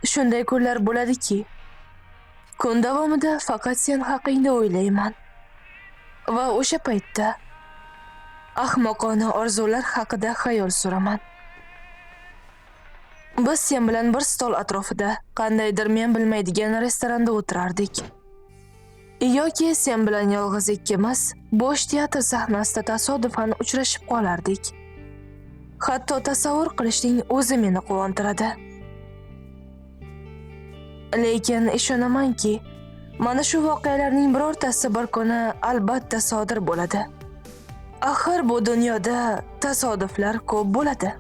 Shunday kunlar bo'ladiki, kun davomida faqat sen haqingda o'ylayman. Va o'sha paytda ahmoqona orzular haqida xayol suraman. Biz sen bilan bir stol atrofida qandaydir men bilmaydigan restoranda o'tirardik. Yoki sen bilan yolg'iz ikkimiz bo'sh teatr sahnasida tasodifan uchrashib qolardik. Hatto tasavvur qilishning o'zi meni quvontiradi. Lekin ishonamanki, mana shu voqealarning birortasi bir kuni albatta sodir bo'ladi. Axir bu dunyoda tasodiflar ko'p bo'ladi.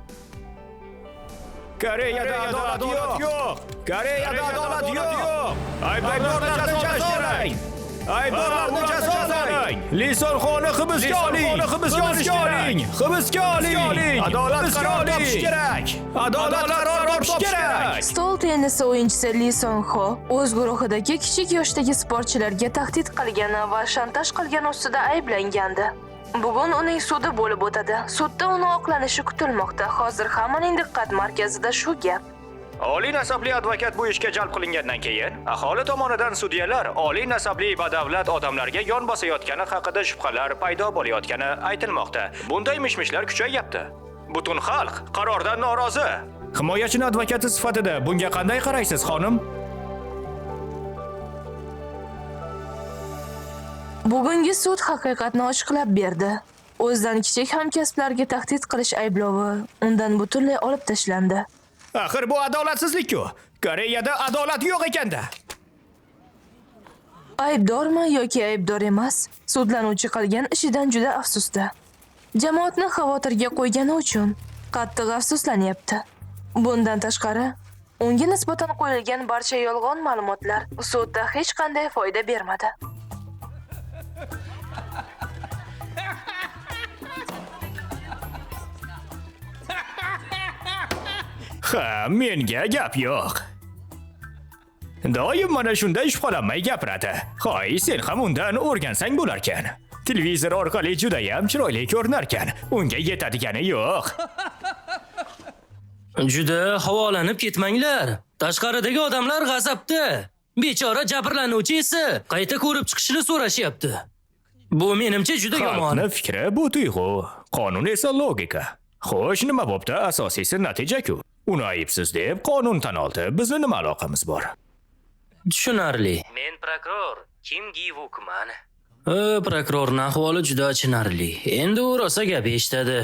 Koreyada adolat yo'q. Koreyada adolat yo'q. Aybdorlarni jazolash. Aybdorlarni jazolash. Lisonxonni hibsga oling. Hibsga oling. Adolat qaror topish kerak. Adolat qaror topish kerak. Stol tennisi o'yinchisi Li Son-ho o'z guruhidagi kichik yoshdagi sportchilarga tahdid qilgani va shantaj qilgani ustida ayblangandi. Bugun uning sudi bo'lib o'tadi. Sudda uni oqlanishi kutilmoqda. Hozir hammaning diqqat markazida shu gap. Oliy nasabli advokat bu ishga jalb qilingandan keyin aholi tomonidan sudyalar oliy nasabli badavlat odamlarga yon bosayotgani haqida shubhalar paydo bo'layotgani aytilmoqda. Bunday mishmishlar kuchayyapti. Butun xalq qarordan norozi. Himoyachini advokati sifatida bunga qanday qaraysiz, xonim? Bugungi sud haqiqatni ochiqlab berdi. O'zidan kichik hamkasblarga tahdid qilish ayblovi undan butunlay olib tashlandi. Axir bu adolatsizlik-ku. Koreyada adolat yo'q ekanda. Aybdormi yoki aybdor emas, sudlanuvchi qilgan ishidan juda afsusda. Jamoatni xavotirga qo'ygani uchun qattiq afsuslanyapti. Bundan tashqari, unga nisbatan qo'yilgan barcha yolg'on ma'lumotlar sudda hech qanday foyda bermadi. Ha, menga gap yo'q. Doim mana shunday shubhalanmay gapiradi. Hoy, sen ham undan o'rgansang bo'larkan. Televizor orqali juda ham chiroyli ko'rinarkan. Unga yetadigani yo'q. Juda havolanib ketmanglar. Tashqaridagi odamlar g'azabda. Bechora jabrlanuvchi esa qayta ko'rib chiqishini so'rashyapti. Bu menimcha juda yomon. Xalqning fikri bu tuyg'u, qonun esa logika. Xo'sh, nima bo'pti? Asosiysi natija-ku. Uni aybsiz deb qonun tan oldi. Bizni nima aloqamiz bor? Tushunarli. Men prokuror Kim Gi-wukman. Prokurorning ahvoli juda achinarli. Endi u rosa gap eshitadi.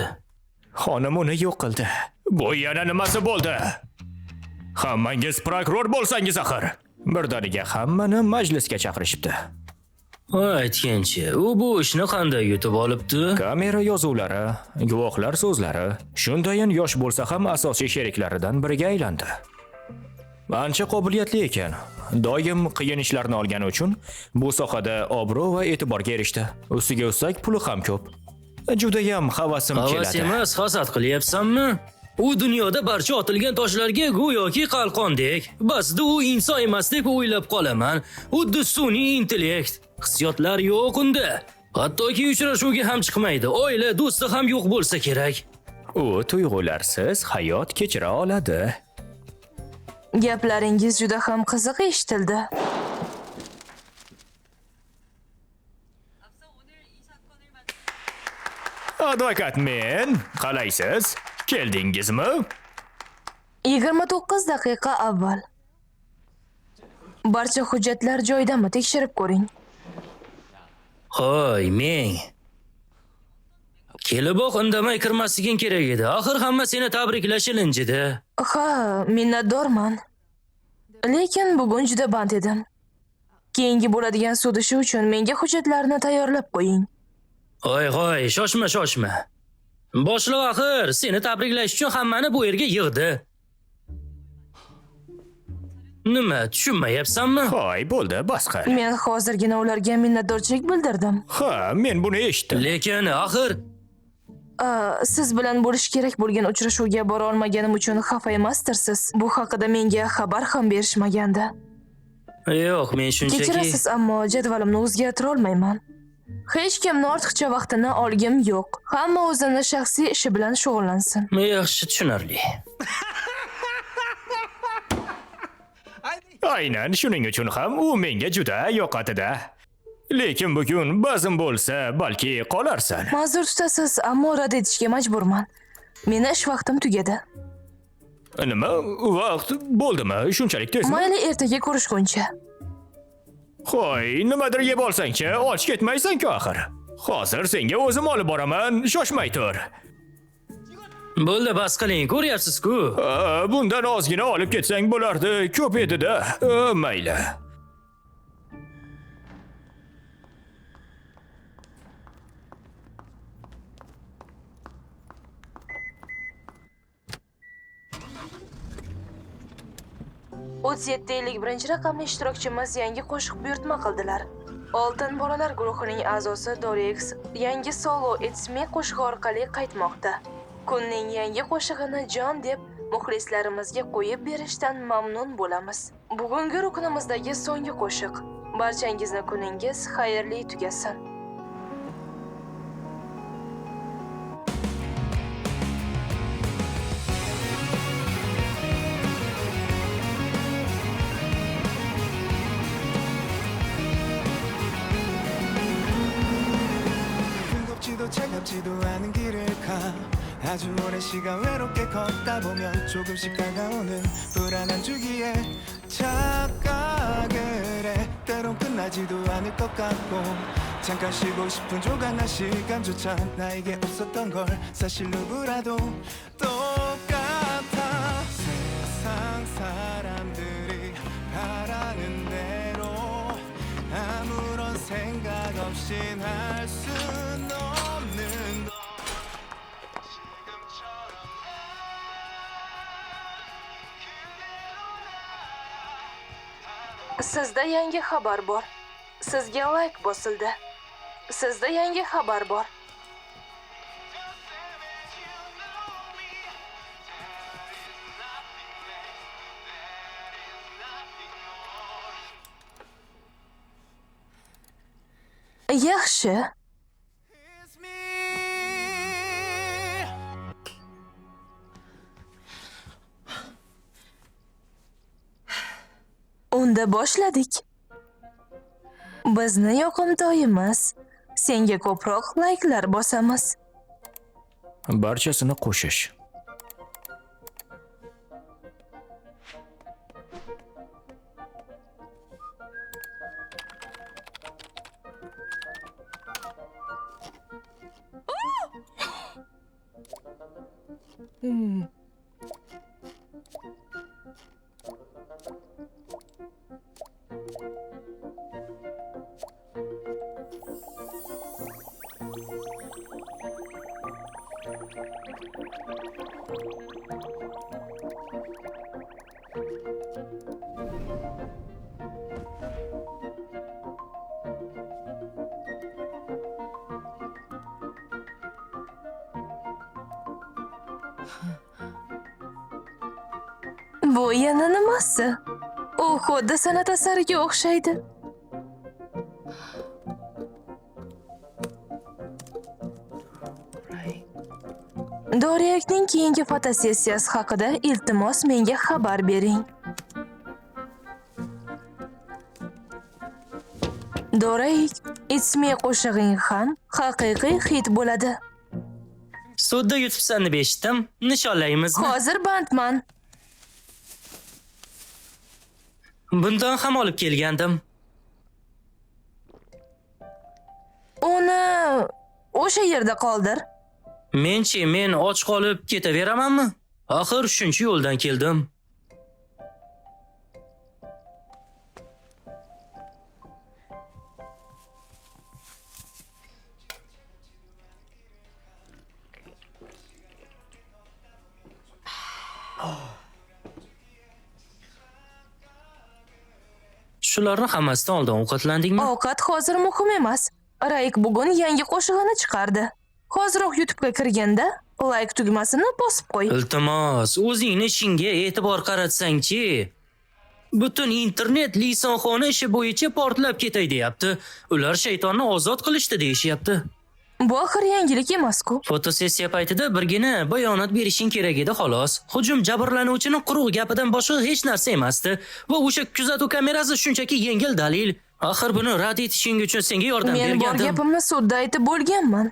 Xonim uni yo'q qildi. Bu yana nimasi bo'ldi? Hammangiz prokuror bo'lsangiz axir. Birdaniga hammani majlisga chaqirishibdi. Aytgancha, u bu ishni qanday yutib olibdi? Kamera yozuvlari, guvohlar so'zlari, shundayin yosh bo'lsa ham asosiy sheriklaridan biriga aylandi. Ancha qobiliyatli ekan. Doim qiyin ishlarni olgani uchun bu sohada obro' va e'tiborga erishdi. Ustiga ustak puli ham ko'p. Juda ham havasim keladi. Havas emas, hasad qilyapsanmi? U dunyoda barcha otilgan toshlarga go'yoki qalqondek. Basda u inson emas deb o'ylab qolaman. Xuddi sun'iy intellekt. Hissiyotlar yo'q unda. Hattoki uchrashuvga ham chiqmaydi. Oila, do'sti ham yo'q bo'lsa kerak. U tuyg'ularsiz hayot kechira oladi. Gaplaringiz juda ham qiziq eshitildi. Advokat men, qalaysiz? Keldingizmi? 29 daqiqa avval. Barcha hujjatlar joyidami? Tekshirib ko'ring. Hoy, meng. Keliboq indamay kirmasliging kerak edi. Axir hamma seni tabriklash ilinjida. Ha, minnatdorman. Lekin bugun juda band edim. Keyingi bo'ladigan sud ishi uchun menga hujjatlarni tayyorlab qo'ying. Hoy, shoshma. Boshliq axir seni tabriklash uchun hammani bu yerga yig'di. Nima, tushunmayapsanmi? Hoy, bo'ldi, bas qil. Men hozirgina ularga minnatdorchilik bildirdim. Ha, men buni eshitdim. Lekin axir Siz bilan bo'lish kerak bo'lgan uchrashuvga bora olmaganim uchun xafa emasdirsiz? Bu haqida menga xabar ham berishmagandi. yo'q, men shunchaki Kechirasiz, ammo jadvalimni o'zgartira olmayman. Hech kimni ortiqcha vaqtini olgim yo'q. Hamma o'zini shaxsiy ishi bilan shug'ullansin. yaxshi tushunarli. Aynan shuning uchun ham u menga juda yoqadi-da. Lekin bugun ba'zim bo'lsa, balki qolarsan. Ma'zur tutasiz, ammo rad etishga majburman. Meni ish vaqtim tugadi. Nima? Vaqt bo'ldimi? Shunchalik tezmi? Mayli, ertaga ko'rishguncha. Hoy, nimadir yeb olsang-chi, och ketmaysan-ku axir. Hozir senga o'zim olib boraman, shoshmay tur. Bo'ldi, bas qiling, ko'ryapsiz-ku. Bundan ozgina olib ketsang bo'lardi, ko'p edi-da. Mayli. birinchi raqamli ishtirokchimiz yangi qo'shiq buyurtma qildilar. Oltin bolalar guruhining a'zosi Dorix yangi solo It's Me qo'shig'i orqali qaytmoqda. Kunning yangi qo'shig'ini jon deb muxlislarimizga qo'yib berishdan mamnun bo'lamiz. Bugungi ruknimizdagi so'nggi qo'shiq. Barchangizni kuningiz xayrli tugasin. 뜨겁지도 차갑지도 않은 길을 가 아주 오랜 시간 외롭게 걷다 보면 조금씩 다가오는 불안한 주기에 착각을 해 때론 끝나지도 않을 것 같고 잠깐 쉬고 싶은 조각난 시간조차 나에게 없었던 걸 사실 누구라도 똑같아 세상 사람들이 바라는 대로 아무런 생각 없이 할 순 없는 것 Sizda yangi xabar bor. Sizga like bosildi. Sizda yangi xabar bor. Yaxshi. It's me. Unda boshladik. Bizni yoqimtoyimiz. Senga ko'proq like'lar bosamiz. Barchasini qo'shish. Bu yana nimasi? U xuddi san'at asariga o'xshaydi. Doriyakning keyingi fotosessiyasi haqida iltimos menga xabar bering. Doriyak, It's Me qo'shig'ing ham haqiqiy hit bo'ladi. Sudda yutibsan deb eshitdim. Nishonlaymizmi? Hozir bandman. Bundan ham olib kelgandim. Uni o'sha yerda qoldir. Men och qolib ketaveramanmi? Axir shuncha yo'ldan keldim. Shularni hammasidan oldin ovqatlandingmi? Ovqat hozir muhim emas. Raik bugun yangi qo'shig'ini chiqardi. Hozirroq YouTube'ga kirganda like tugmasini bosib qo'y. Iltimos, o'zingni ishingga e'tibor qaratsang-chi. Butun internet Lisonxoni ishi bo'yicha portlab ketay deyapti. Ular shaytonni ozod qilishdi deyishyapti. Bu axir yangilik emas-ku. Fotosessiya paytida birgina bayonot berishing kerak edi xolos. Hujum jabrlanuvchining quruq gapidan boshqa hech narsa emasdi va o'sha kuzatuv kamerasi shunchaki yengil dalil. Axir buni rad etishing uchun senga yordam Men bor bergandim. gapimni sudda aytib bo'lganman.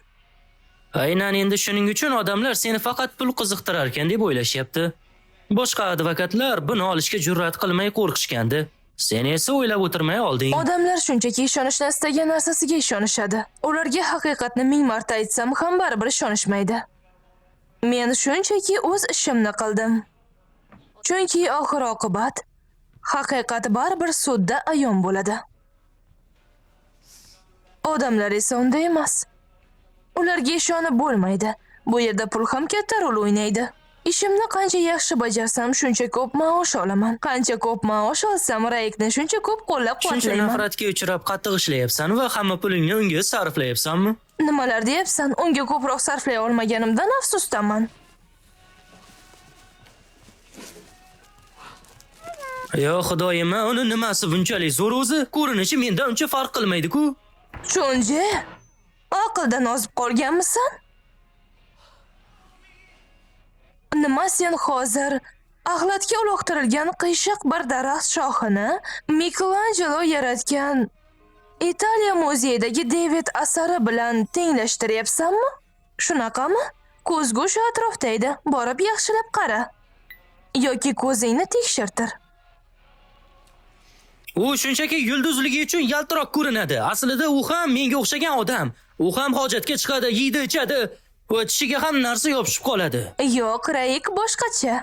Aynan endi shuning uchun odamlar seni faqat pul qiziqtirar ekan deb o'ylashyapti. Boshqa advokatlar buni olishga jur'at qilmay qo'rqishgandi. Sen esa o'ylab o'tirmay olding. Odamlar shunchaki ishonishni istagan narsasiga ishonishadi. Ularga haqiqatni 1000 marta aytsam ham baribir ishonishmaydi. Men shunchaki o'z ishimni qildim. Chunki oxir oqibat haqiqat baribir sudda ayon bo'ladi. Odamlar esa unday emas. Ularga ishonib bo'lmaydi. Bu yerda pul ham katta rol o'ynaydi. Ishimni qancha yaxshi bajarsam, shuncha ko'p maosh olaman. Qancha ko'p maosh olsam, Raikni shuncha ko'p Shuncha qo'llab-quvvatlayman. nafratga uchrab qattiq ishlayapsan va hamma pulingni unga sarflayapsanmi? Nimalar deyapsan? Unga ko'proq sarflay olmaganimdan afsusdaman. Yo xudoyim, uni nimasi bunchalik zo'r o'zi? Ko'rinishi mendan uncha farq qilmaydi-ku. Chunji, aqldan ozib qolganmisan? Nima sen hozir axlatga uloqtirilgan qiyshiq bir daraxt shoxini Michelangelo yaratgan Italiya muzeyidagi David asari bilan tenglashtiryapsanmi? Shunaqami? Ko'zgu shu atrofda edi. Borib yaxshilab qara. Yoki ko'zingni tekshirtir. U shunchaki yulduzligi uchun yaltiroq ko'rinadi. Aslida u ham menga o'xshagan odam. U ham hojatga chiqadi, yeydi, ichadi va tishiga ham narsa yopishib qoladi. Yo'q, Raik boshqacha.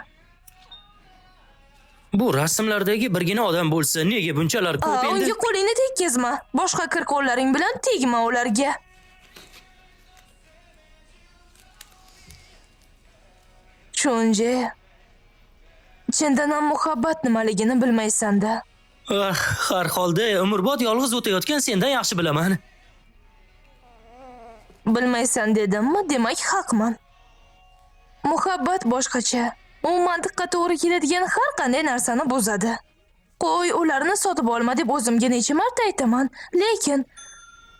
Bu rasmlardagi birgina odam bo'lsa, nega bunchalar ko'p endi? Unga qo'lingni tekkizma. Boshqa kir-qo'llaring bilan tegma ularga. Chunji, chindan ham muhabbat nimaligini bilmaysan-da. Har holda umrbod yolg'iz o'tayotgan sendan yaxshi bilaman. Bilmaysan dedimmi, demak haqman. Muhabbat boshqacha. U mantiqqa to'g'ri keladigan har qanday narsani buzadi. Qo'y, ularni sotib olma deb o'zimga necha marta aytaman, lekin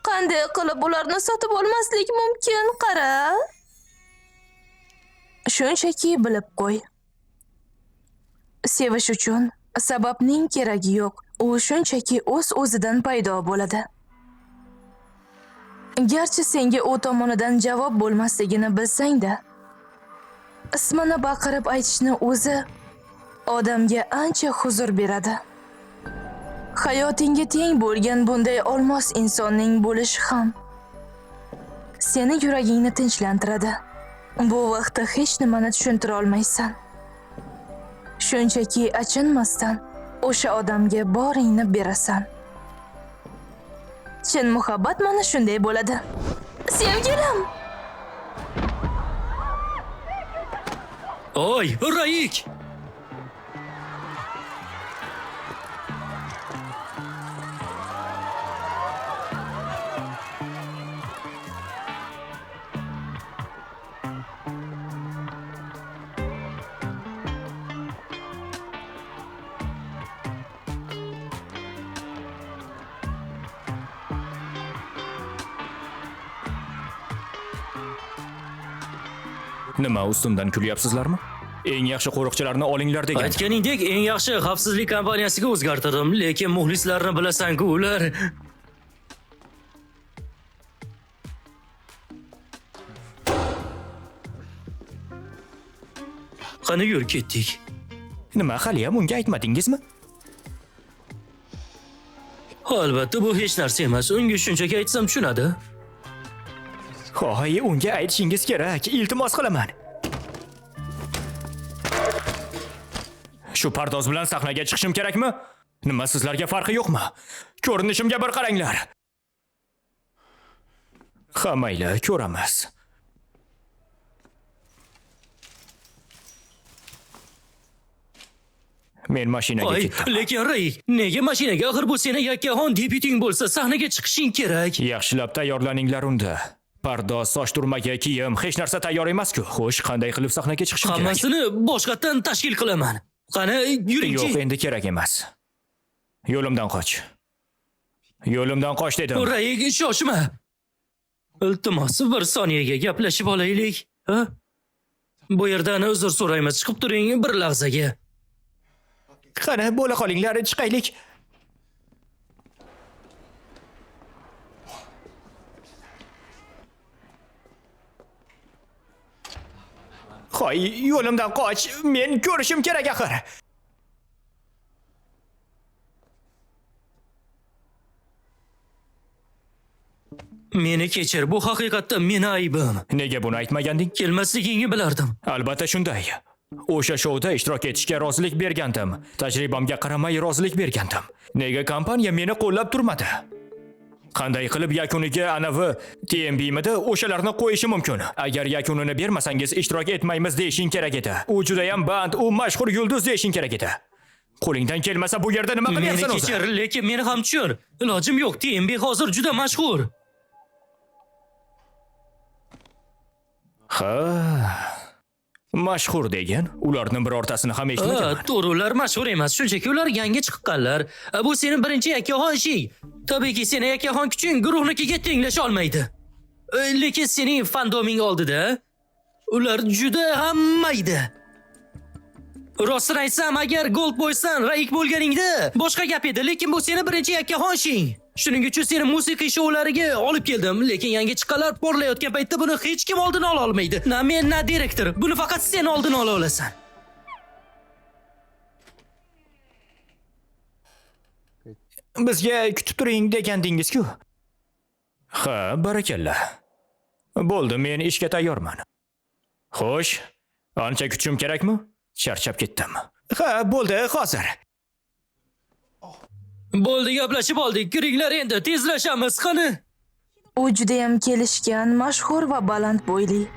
qanday qilib ularni sotib olmaslik mumkin? Qara. Shunchaki bilib qo'y. Sevish uchun sababning keragi yo'q. U shunchaki o'z-o'zidan paydo bo'ladi. Garchi senga u tomonidan javob bo'lmasligini bilsang-da, ismini baqirib aytishni o'zi odamga ancha huzur beradi. Hayotingga teng bo'lgan bunday olmos insonning bo'lishi ham seni yuragingni tinchlantiradi. Bu vaqtda hech nimani tushuntira olmaysan. Shunchaki achinmasdan o'sha odamga boringni berasan. Chin muhabbat mana shunday bo'ladi. Sevgilim! Oy, Raik! Nima ustundan kulyapsizlarmi? Eng yaxshi qo'riqchilarni olinglar degan. Aytganingdek, eng yaxshi xavfsizlik kompaniyasiga o'zgartirdim, lekin muxlislarni bilasan-ku, ular qani yur ketdik. Nima, hali ham unga aytmadingizmi? Albatta bu hech narsa emas. Unga shunchaki aytsam tushunadi. Hoy, unga aytishingiz kerak. Iltimos qilaman. Shu pardoz bilan sahnaga chiqishim kerakmi? Nima sizlarga farqi yo'qmi? Ko'rinishimga bir qaranglar. Ha, mayli, ko'ramiz. Men mashinaga Voy, ketdim. lekin Raik, nega mashinaga? Axir bu seni yakkaxon debyuting bo'lsa, sahnaga chiqishing kerak. Yaxshilab tayyorlaninglar unda. Pardoz, soch turmagi, kiyim, hech narsa tayyor emas-ku. Xo'sh, qanday qilib sahnaga chiqishim kerak? Hammasini boshqatdan tashkil qilaman. Qani, yuring-chi. Yo'q, endi kerak emas. Yo'limdan qoch. Yo'limdan qoch dedim. Raik, shoshma. Iltimos, bir soniyaga gaplashib olaylik, ha? Bu yerdan uzr so'raymiz. Chiqib turing bir lahzaga. Qani, bo'la qolinglar, chiqaylik. Hoy, yo'limdan qoch. Men ko'rishim kerak axir. Meni kechir, bu haqiqatdan meni aybim. Nega buni aytmaganding? Kelmasligingni bilardim. Albatta shunday. O'sha shouda ishtirok etishga rozilik bergandim. Tajribamga qaramay rozilik bergandim. Nega kompaniya meni qo'llab turmadi? Qanday qilib yakuniga anavi TMBmida o'shalarni qo'yishim mumkin? Agar yakunini bermasangiz ishtirok etmaymiz deyishing kerak edi. U juda ham band, u mashhur yulduz deyishing kerak edi. Qo'lingdan kelmasa bu yerda nima Meni qilyapsan o'zi? kechir, lekin meni ham tushun. Ilojim yo'q, TMB hozir juda mashhur. Ha. Mashhur degan, ularning birortasini ham eshitmaganman. To'g'ri, ular mashhur emas, shunchaki ular yangi chiqqanlar. Bu seni birinchi yakkaxon ishing. Tabiiyki seni yakkaxon kuching guruhnikiga tenglasha olmaydi. Lekin sening fandoming oldida ular juda ham mayda. Rostini aytsam, agar Gold Boysdan Raik bo'lganingda boshqa gap edi, lekin bu seni birinchi yakkaxon ishing. Shuning uchun seni musiqiy shoulariga olib keldim, lekin yangi chiqqanlar porlayotgan paytda buni hech kim oldini ola olmaydi. Na men, na direktor. Buni faqat sen oldini ola olasan. Bizga kutib turing degandingiz-ku. Ha, barakalla. Bo'ldi, men ishga tayyorman. Xo'sh, ancha kutishim kerakmi? Charchab ketdim. Ha, bo'ldi, hozir. Bo'ldi, gaplashib oldik. Kiringlar endi, tezlashamiz, qani. U juda ham kelishgan, mashhur va baland bo'yli.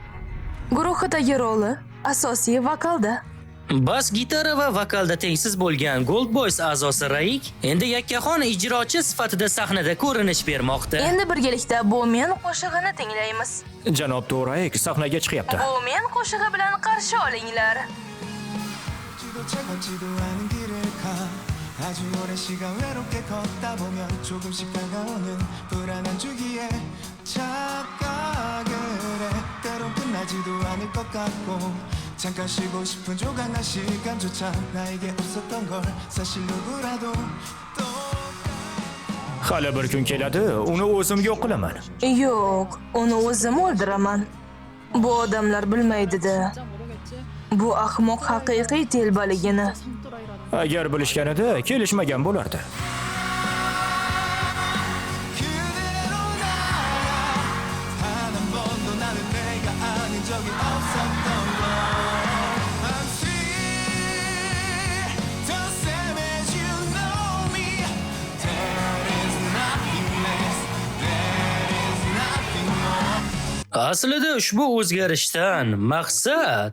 Guruhidagi roli asosiy vokalda. Bas gitara va vokalda tengsiz bo'lgan Gold Boys a'zosi Raik endi yakkaxon ijrochi sifatida sahnada ko'rinish bermoqda. Endi birgalikda bu men qo'shig'ini tinglaymiz. Janob To'raik sahnaga chiqyapti. Bu men qo'shig'i bilan qarshi olinglar. 지도차 걷지도 않은 길을 가 아주 오랜 시간 외롭게 걷다 보면 조금씩 다가오는 불안한 주기에 착각을 해 때론 끝나지도 않을 것 같고 잠깐 쉬고 싶은 조각난 시간조차 나에게 없었던 걸 사실 누구라도 또 Hali bir kun keladi, uni o'zim yo'q qilaman. Yo'q, uni o'zim o'ldiraman. Bu odamlar bilmaydi-da. Bu ahmoq haqiqiy telbaligini. Agar bilishganida kelishmagan bo'lardi. 그대로 나야 단 한 번도 나는 내가 아닌 적이 없었던 걸 I'm sweet the same as you know me There is nothing less There is nothing more Aslida ushbu o'zgarishdan maqsad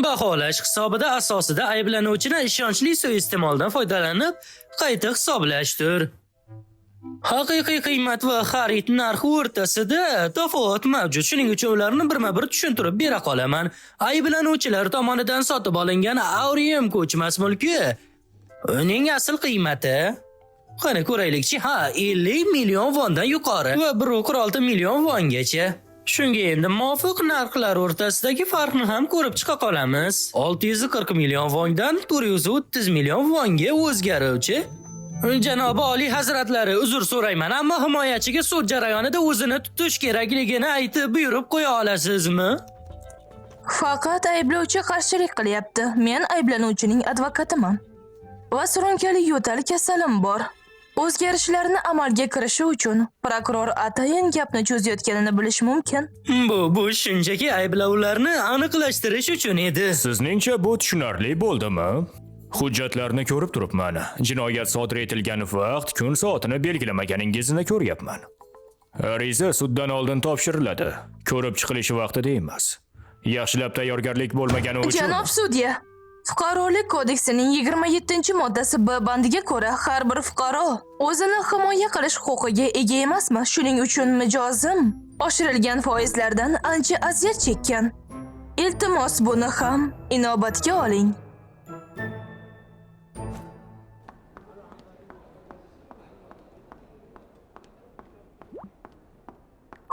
baholash hisobida asosida ayblanuvchini ishonchli suiiste'moldan foydalanib qayta hisoblashdir. Haqiqiy qiymat va xarid narxi o'rtasida tafovut mavjud. Shuning uchun ularni birma-bir tushuntirib bera qolaman. Ayblanuvchilar tomonidan sotib olingan Aurium ko'chmas mulki uning asl qiymati qani ko'raylikchi, 50 million vondan yuqori va 1.6 million vongacha. Shunga endi muvofiq narxlar o'rtasidagi farqni ham ko'rib chiqa qolamiz. 640 million vondan 430 million vonga o'zgaruvchi. Janobi oliy hazratlari, uzr so'rayman, ammo himoyachiga sud jarayonida o'zini tutish kerakligini aytib buyurib qo'ya olasizmi? Faqat ayblovchi qarshilik qilyapti. Men ayblanuvchining advokatiman. Va surunkali yo'tal kasalim bor. O'zgarishlarni amalga kirishi uchun prokuror atayin gapni cho'zayotganini bilish mumkin. Bu shunchaki ayblovlarni aniqlashtirish uchun edi. Sizningcha bu tushunarli bo'ldimi? Hujjatlarni ko'rib turibman. Jinoyat sodir etilgan vaqt, kun soatini belgilamaganingizni ko'ryapman. Ariza suddan oldin topshiriladi. Ko'rib chiqilishi vaqtida emas. Yaxshilab tayyorgarlik bo'lmagani uchun. Janob sudya, Fuqarolik kodeksining 27-moddasi B bandiga ko'ra har bir fuqaro o'zini himoya qilish huquqiga ega emasmi? Shuning uchun mijozim oshirilgan foizlardan ancha aziyat chekkan. Iltimos buni ham inobatga oling.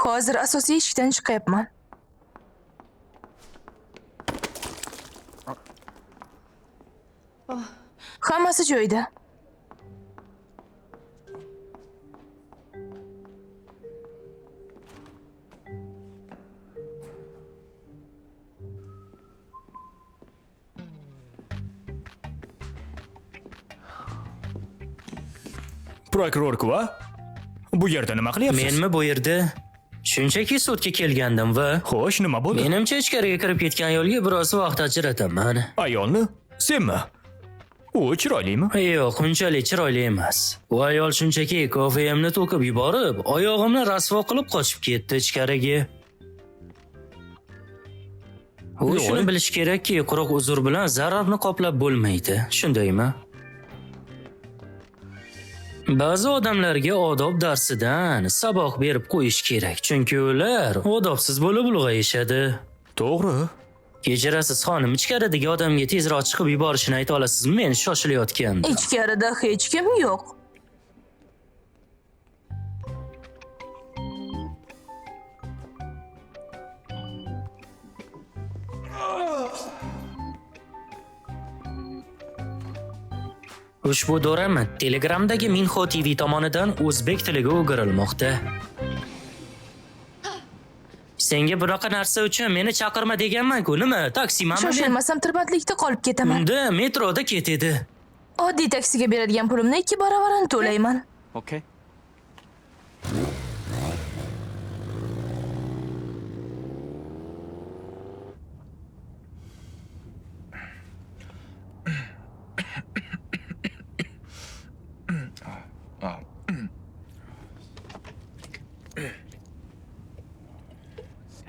Hozir asosiy eshikdan chiqyapman. Hammasi joyida. Prokuror Kva, bu yerda nima qilyapsiz? Menmi bu yerda? Shunchaki sudga kelgandim va Xo'sh, nima bo'ldi? menimcha ichkariga kirib ketgan yo'lga biroz vaqt ajrataman. Ayolni? Senmi? U chiroylimi? Yo'q, unchalik chiroyli emas. U ayol shunchaki kofeyimni to'kib yuborib, oyog'imni rasvo qilib qochib ketdi ichkariga. U shuni bilish kerakki, quruq uzr bilan zararni qoplab bo'lmaydi. Shundaymi? Ba'zi odamlarga odob darsidan saboq berib qo'yish kerak, chunki ular odobsiz bo'lib ulg'ayishadi. To'g'ri. Kechirasiz xonim, ichkaridagi odamga tezroq chiqib yuborishini ayta olasizmi? Men shoshilayotgandim. Ichkarida hech kim yo'q. Ushbu dorama Telegramdagi Minho TV tomonidan o'zbek tiliga o'girilmoqda. Senga bunaqa narsa uchun meni chaqirma deganman-ku, nima? Taksimanmi? Shoshilmasam tirbandlikda qolib ketaman. Unda metroda ketedi. Oddiy taksiga beradigan pulimni 2 barobarini to'layman. Okay.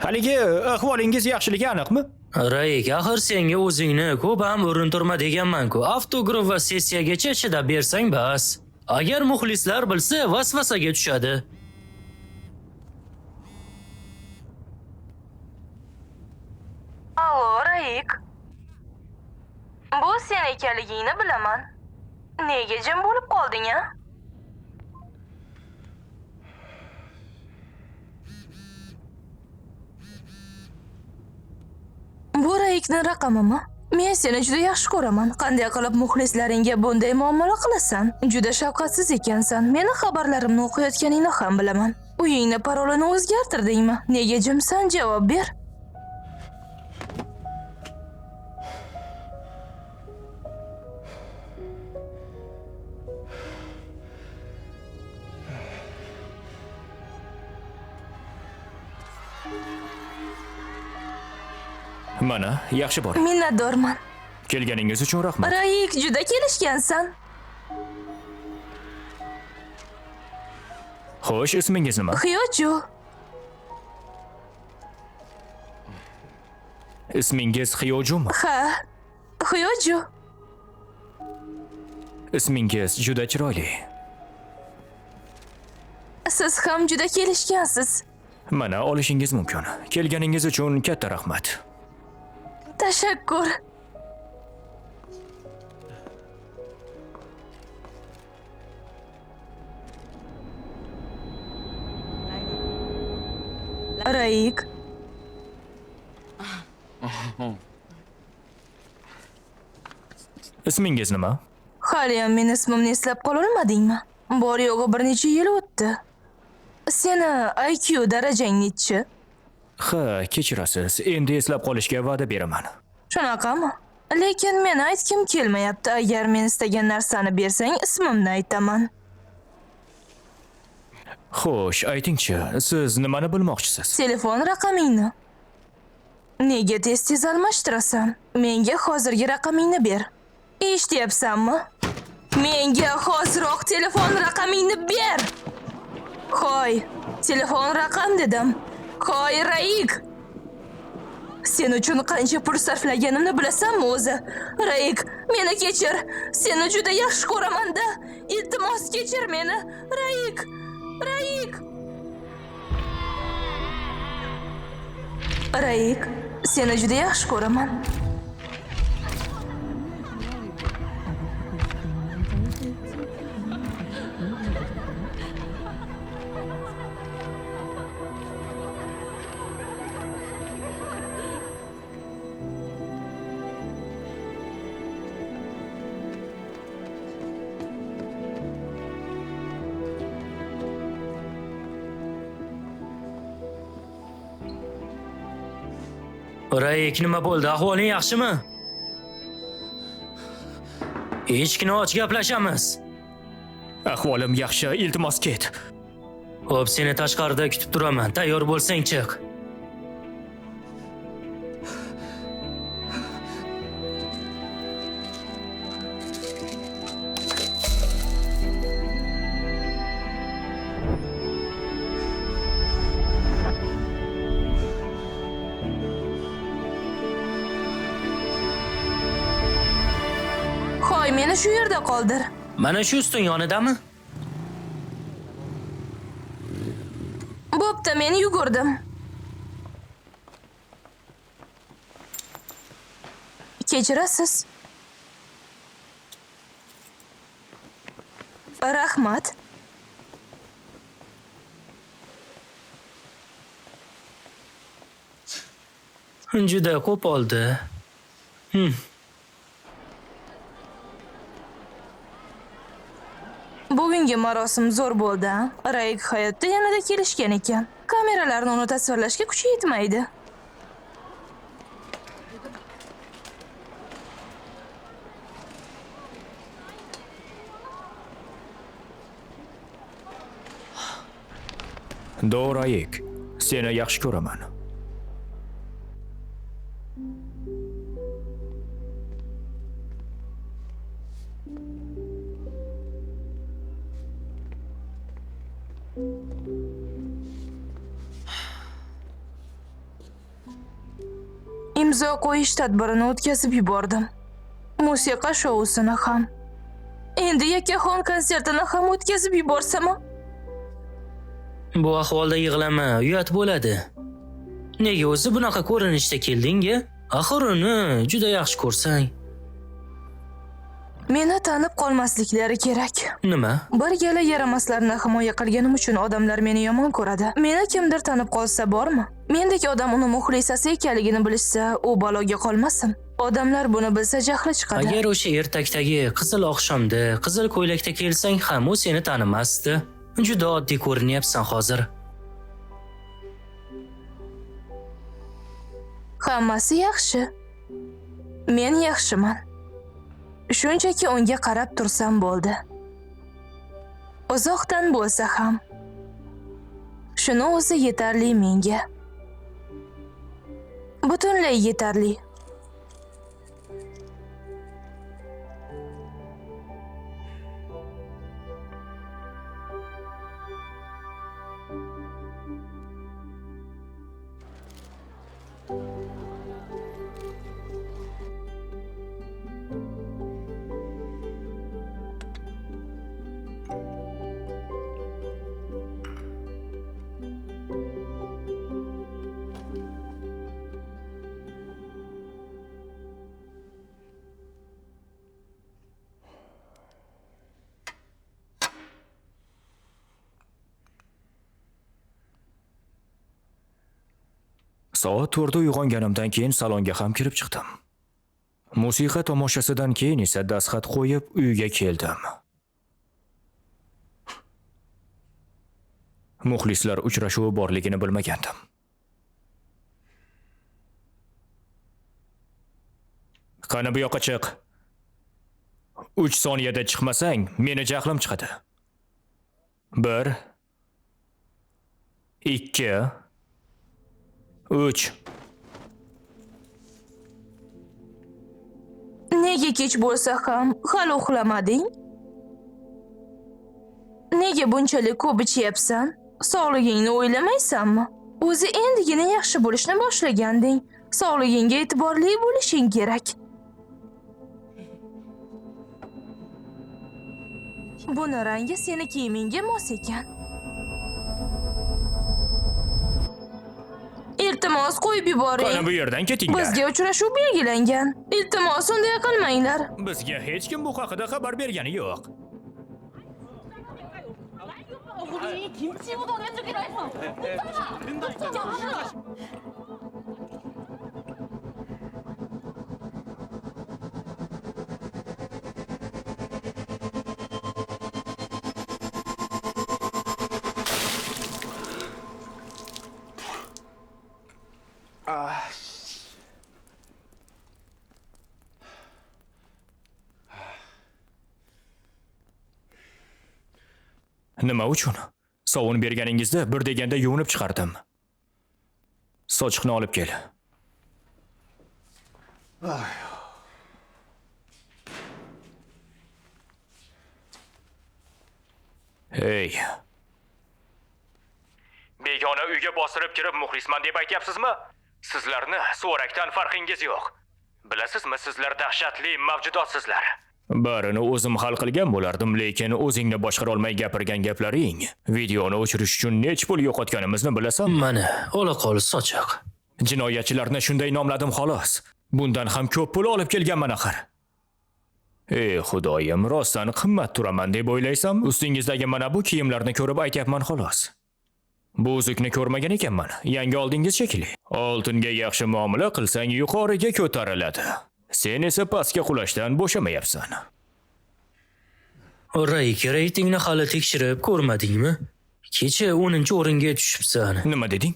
Haligi ahvolingiz yaxshiligi aniqmi? Raik, axir senga o'zingni ko'p ham urintirma deganman-ku. Avtograf va sessiyagacha chidab bersang bas. Agar muxlislar bilsa, vasvasaga tushadi. Allo, Raik. Bu sen ekanligingni bilaman. Nega jim bo'lib qolding-a? Bu Raikning raqamimi? Men seni juda yaxshi ko'raman. Qanday qilib muxlislaringga bunday muomala qilasan? Juda shafqatsiz ekansan. Meni xabarlarimni o'qiyotganingni ham bilaman. Uyingni parolini o'zgartirdingmi? Nega jimsan? Javob ber. Mana, yaxshi boring. Minnatdorman. Kelganingiz uchun rahmat. Raik, juda kelishgansan. Xo'sh, ismingiz nima? Xiyoju. Ismingiz Xiyojumi? Ha. Xiyoju. Ismingiz juda chiroyli. Siz ham juda kelishgansiz. Mana olishingiz mumkin. Kelganingiz uchun katta rahmat. Tashakkur. Raik. Ismingiz nima? Haliyam men ismimni eslab qololmadingmi? Bor yo'g'i bir necha yil o'tdi. Seni IQ darajang nechi? Ha, kechirasiz. Endi eslab qolishga va'da beraman. Shunaqami? Lekin men aytgim kelmayapti. Agar men istagan narsani bersang, ismimni aytaman. Xo'sh, aytingchi, siz nimani bilmoqchisiz? Telefon raqamingni. Nega tez-tez almashtirasan? Menga hozirgi raqamingni ber. Eshityapsanmi? Menga hoziroq telefon raqamingni ber. Hoy, telefon raqam dedim. Hoy, Raik. Sen uchun qancha pul sarflaganimni bilasanmi o'zi? Raik, meni kechir. Seni juda yaxshi ko'raman-da. Iltimos kechir meni. Raik. Raik. Raik, seni juda yaxshi ko'raman. Raik, nima bo'ldi? Ahvoling yaxshimi? Echkini och gaplashamiz. Ahvolim yaxshi, iltimos ket. Xo'p, seni tashqarida kutib turaman. Tayyor bo'lsang chiq. Hoy, meni shu yerda qoldir. Mana shu ustun yonidami? Bo'pti, men yugurdim. Kechirasiz. Rahmat. Juda ko'p oldi. Bugungi marosim zo'r bo'ldi. Raik hayotda yanada kelishgan ekan. Kameralarni uni tasvirlashga kuchi yetmaydi. Do'rayik, seni yaxshi ko'raman. Imzo qo'yish tadbirini o'tkazib yubordim. Musiqa shousini ham. Endi yakkaxon konsertini ham o'tkazib yuborsam, Bu ahvolda yig'lama, uyat bo'ladi. Nega o'zi bunaqa ko'rinishda kelding-a? Axir uni juda yaxshi ko'rsang. meni tanib qolmasliklari kerak. Nima? Bir gala yaramaslarni himoya qilganim uchun odamlar meni yomon ko'radi. Meni kimdir tanib qolsa bormi? Mendek odam uni muxlisasi ekanligini bilishsa, u baloga qolmasin. Odamlar buni bilsa jahli chiqadi. Agar o'sha ertakdagi qizil oqshomda, qizil ko'ylakda kelsang ham u seni tanimasdi. Juda oddiy ko'rinyapsan hozir. Hammasi yaxshi. Men yaxshiman. Shunchaki unga qarab tursam bo'ldi. Uzoqdan bo'lsa ham. Shuni o'zi yetarli menga. Butunlay yetarli. Soat 4da uyg'onganimdan keyin salonga ham kirib chiqdim. Musiqa tomoshasidan keyin esa dastxat qo'yib uyga keldim. Muxlislar uchrashuvi borligini bilmagandim. Qani bu yoqqa chiq. 3 soniyada chiqmasang, meni jahlim chiqadi. 1 2 3 Nega kech bo'lsa ham hali uxlamading? Nega bunchalik ko'p ichyapsan? Sog'ligingni o'ylamaysanmi? O'zi endigina yaxshi bo'lishni boshlaganding. Sog'ligingga e'tiborli bo'lishing kerak. Buni rangi seni kiyimingga mos ekan. Iltimos qo'yib yuboring. Qani bu yerdan ketinglar. Bizga uchrashuv belgilangan. Iltimos unday qilmanglar. Bizga hech kim bu haqida xabar bergani yo'q. 우리 김치 우동 해주기로 했어. 됐잖아. Nima uchun? Sovun berganingizda bir deganda yuvinib chiqardim. Sochiqni olib kel. Hey. Begona uyga bostirib kirib muxlisman deb aytyapsizmi? Sizlarni so'rakdan farqingiz yo'q. Bilasizmi, sizlar dahshatli mavjudotsizlar. Barini o'zim hal qilgan bo'lardim, lekin o'zingni boshqara olmay gapirgan gaplaring videoni o'chirish uchun nech pul yo'qotganimizni bilasan? Mana, ola qol sochiq. Jinoyatchilarni shunday nomladim xolos. Bundan ham ko'p pul olib kelganman axir. Ey xudoyim, rostdan qimmat turaman deb o'ylaysanmi? Ustingizdagi mana bu kiyimlarni ko'rib aytyapman xolos. Bu uzukni ko'rmagan ekanman. Yangi oldingiz shekilli. Oltinga yaxshi muomala qilsang yuqoriga ko'tariladi. Sen esa pastga qulashdan bo'shamayapsan. Reytingni hali tekshirib ko'rmadingmi? Kecha 10-o'ringa tushibsan. Nima deding?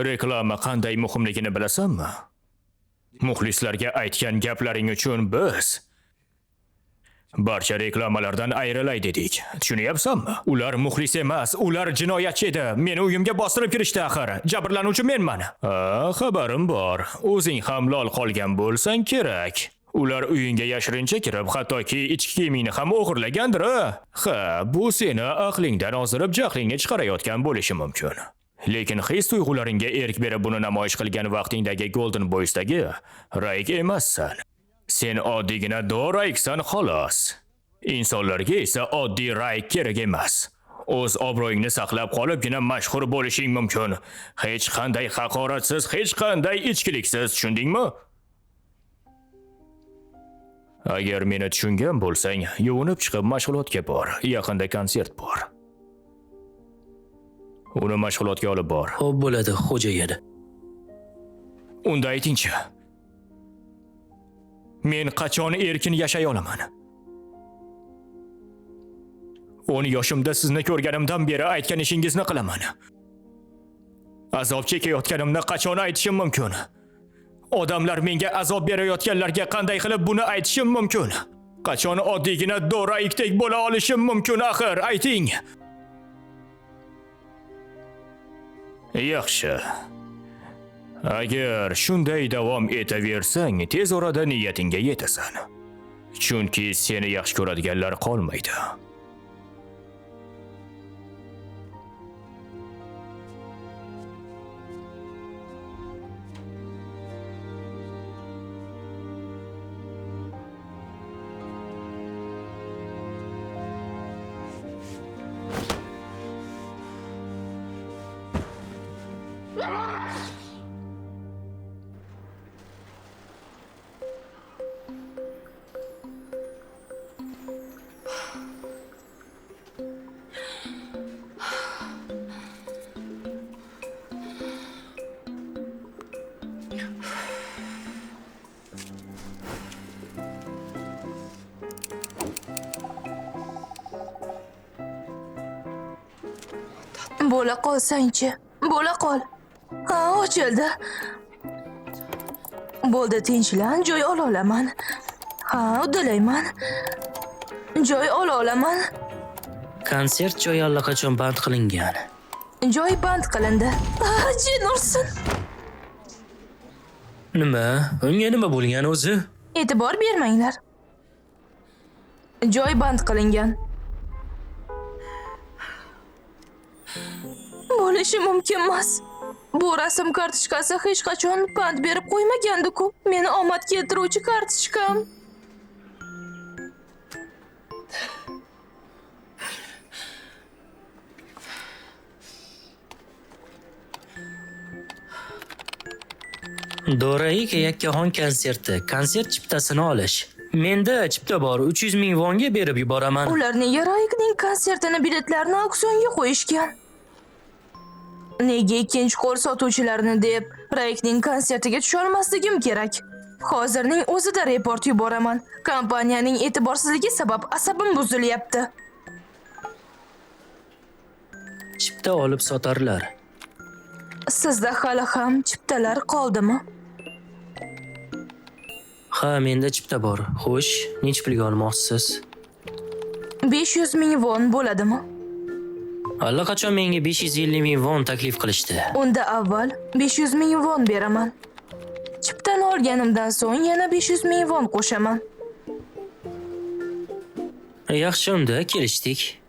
Reklama qanday muhimligini bilasanmi? Muxlislarga aytgan gaplaring uchun biz barcha reklamalardan ayrilay dedik. Tushunyapsanmi? Ular muxlis emas, ular jinoyatchi edi. Meni uyimga bostirib kirishdi axir. Jabrlanuvchi menman. Xabarim bor. O'zing ham lol qolgan bo'lsang kerak. Ular uyingga yashirincha kirib, hattoki ichki kiyimingni ham o'g'irlagandir. Ha, bu seni aqlingdan ozdirib, jahlingni chiqarayotgan bo'lishi mumkin. Lekin his tuyg'ularingga erk berib buni namoyish qilgan vaqtingdagi Golden Boys'dagi Rayk emassan. Sen oddiygina Dorayksan xolos. Insonlarga esa oddiy Rayk kerak emas. O'z obro'yingni saqlab qolibgina mashhur bo'lishing mumkin. Hech qanday haqoratsiz, hech qanday ichkiliksiz, tushundingmi? Agar meni tushungan bo'lsang, yuvinib chiqib mashg'ulotga bor. Yaqinda konsert bor. Uni mashg'ulotga olib bor. Xo'p bo'ladi, xo'jayin. Unda aytingchi. Men qachon erkin yashay olaman? 10 yoshimda sizni ko'rganimdan beri aytgan ishingizni qilaman. Azob chekayotganimni qachon aytishim mumkin? Odamlar menga azob berayotganlarga qanday qilib buni aytishim mumkin? Qachon oddiygina Doraykdek bo'la olishim mumkin axir? Ayting. Yaxshi. Agar shunday davom etaversang, tez orada niyatingga yetasan. Chunki seni yaxshi ko'radiganlar qolmaydi. Bo'la qolsang-chi? Bo'la qol. Ha, ochildi. Bo'ldi, tinchlan, joy ola olaman. Ha, uddalayman. Joy ola olaman. Konsert joyi allaqachon band qilingan. Joy band qilindi. Jin ursin. Nima? Unga nima bo'lgan o'zi? E'tibor bermanglar. Joy band qilingan. Bo'lishi mumkin emas. Bu rasm kartochkasi hech qachon pand berib qo'ymagandi-ku. Meni omad keltiruvchi kartochkam. Doraika yakkaxon konserti. Konsert chiptasini olish. Menda chipta bor, 300 ming vonga berib yuboraman. Ular nega Raikning konsertini biletlarini auksionga qo'yishgan? Nega ikkinchi qo'l sotuvchilarni deb Raikning konsertiga tusha olmasligim kerak? Hozirning o'zida report yuboraman. Kompaniyaning e'tiborsizligi sabab asabim buzilyapti. Chipta olib sotarlar. Sizda hali ham chiptalar qoldimi? Ha, menda chipta bor. Xo'sh, nech pulga olmoqchisiz? 500 ming von bo'ladimi? Allaqachon menga 550 ming von taklif qilishdi. Unda avval 500 ming von beraman. Chiptani olganimdan so'ng yana 500 ming von qo'shaman. Yaxshi, unda kelishdik.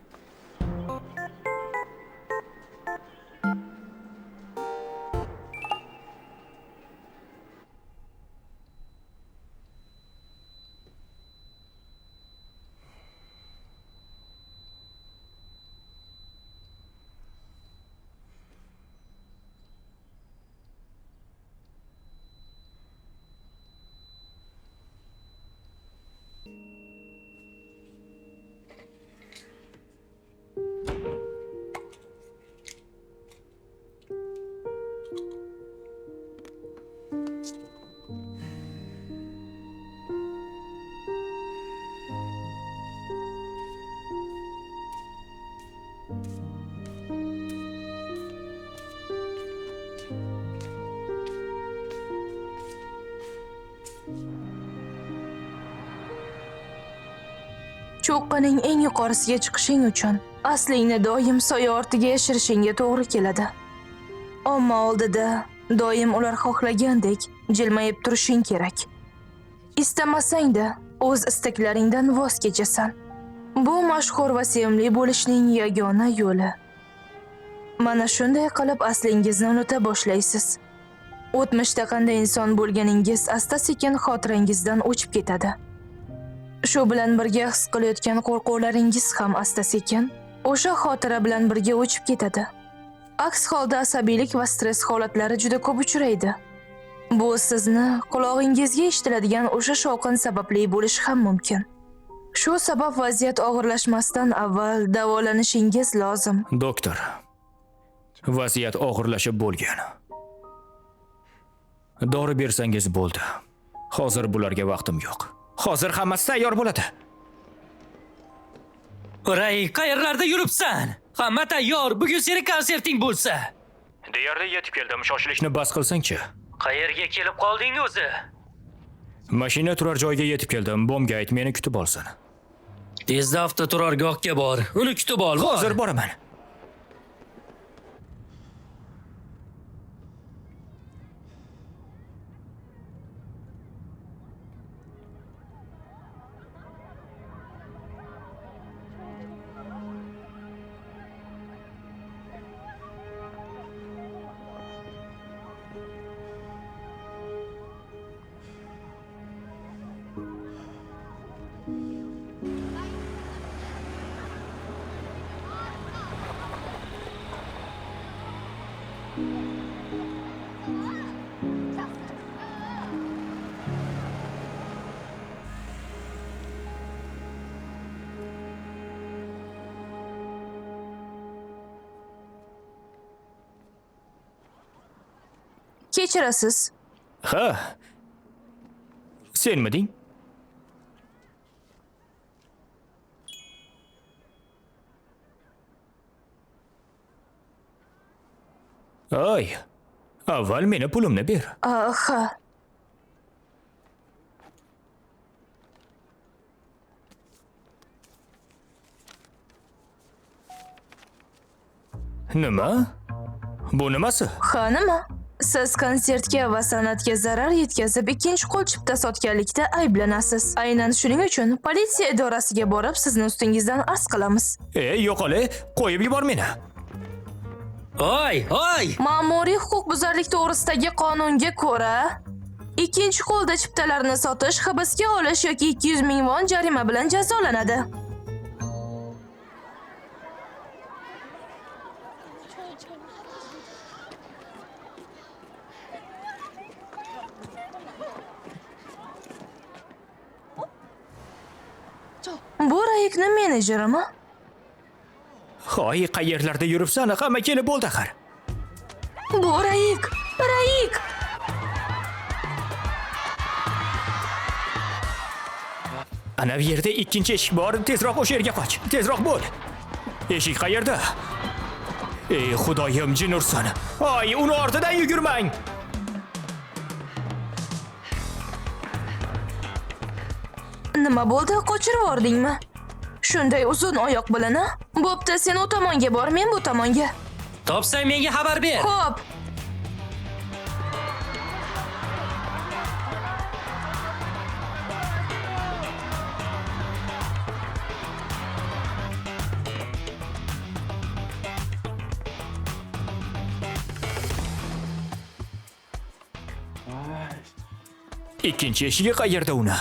Cho'qqining eng yuqorisiga chiqishing uchun aslingni doim soya ortiga yashirishingga to'g'ri keladi. Omma oldida doim ular xohlagandek jilmayib turishing kerak. Istamasang-da o'z istaklaringdan voz kechasan. Bu mashhur va sevimli bo'lishning yagona yo'li. Mana shunday qilib aslingizni unuta boshlaysiz. O'tmishda qanday inson bo'lganingiz asta-sekin xotirangizdan o'chib ketadi. Shu bilan birga his qilayotgan qo'rquvlaringiz ham asta-sekin o'sha xotira bilan birga o'chib ketadi. Aks holda asabiylik va stress holatlari juda ko'p uchraydi. Bu sizni qulog'ingizga eshitiladigan o'sha shovqin sababli bo'lishi ham mumkin. Shu sabab vaziyat og'irlashmasdan avval davolanishingiz lozim. Doktor, vaziyat og'irlashib bo'lgan. Dori bersangiz bo'ldi. Hozir bularga vaqtim yo'q. Hozir hammasi tayyor bo'ladi. Ray, qayerlarda yuribsan? Hamma tayyor. Bugun seni konserting bo'lsa. Deyarli yetib keldim. Shoshilishni bas qilsang-chi. Qayerga kelib qolding o'zi? Mashina turar joyiga yetib keldim. Bomga ayt meni kutib olsin. Tezda avtoturargohga bor. Uni kutib ol. Hozir boraman. Kechirasiz. Ha. Senmiding? Ay. Avval meni pulimni ber. Ha. Nima? Bu nimasi? Ha, nima? Siz konsertga va san'atga zarar yetkazib, ikkinchi qo'l chipta sotganlikda ayblanasiz. Aynan shuning uchun politsiya idorasiga borib, sizni ustingizdan arz qilamiz. Yo'qole, qo'yib yubor meni. Oy! Ma'muriy huquqbuzarlik to'g'risidagi qonunga ko'ra, ikkinchi qo'lda chiptalarni sotish hibsga olish yoki 200 ming won jarima bilan jazolanadi. Bu Raikni menejerimi? Hoy, qayerlarda yuribsan? Hamma kelib bo'ldi axir. Bu Raik! Raik! Ana bu yerda ikkinchi eshik bor. Tezroq o'sha yerga qoch. Tezroq bo'l. Eshik qayerda? Ey Xudoyim, jin ursin. Hoy, uni ortidan yugurmang. Nima bo'ldi? Qochirib yubordingmi? Shunday uzun oyoq bilan, a? Bo'pti, sen u tomonga bor, men bu tomonga. Topsang menga xabar ber. Xo'p. Ikkinchi eshigi qayerda uni?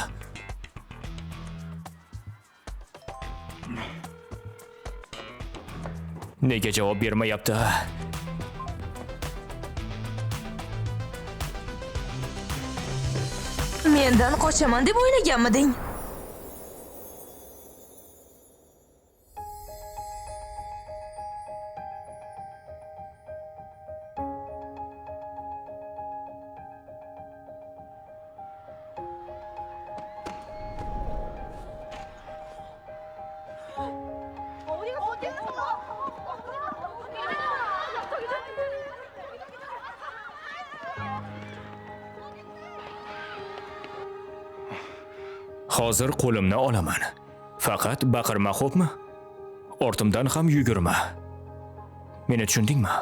Nega javob bermayapti? Mendan qochaman deb o'ylaganmiding? Hozir qo'limni olaman. Faqat baqirma, xo'pmi? Ortimdan ham yugurma. Meni tushundingmi?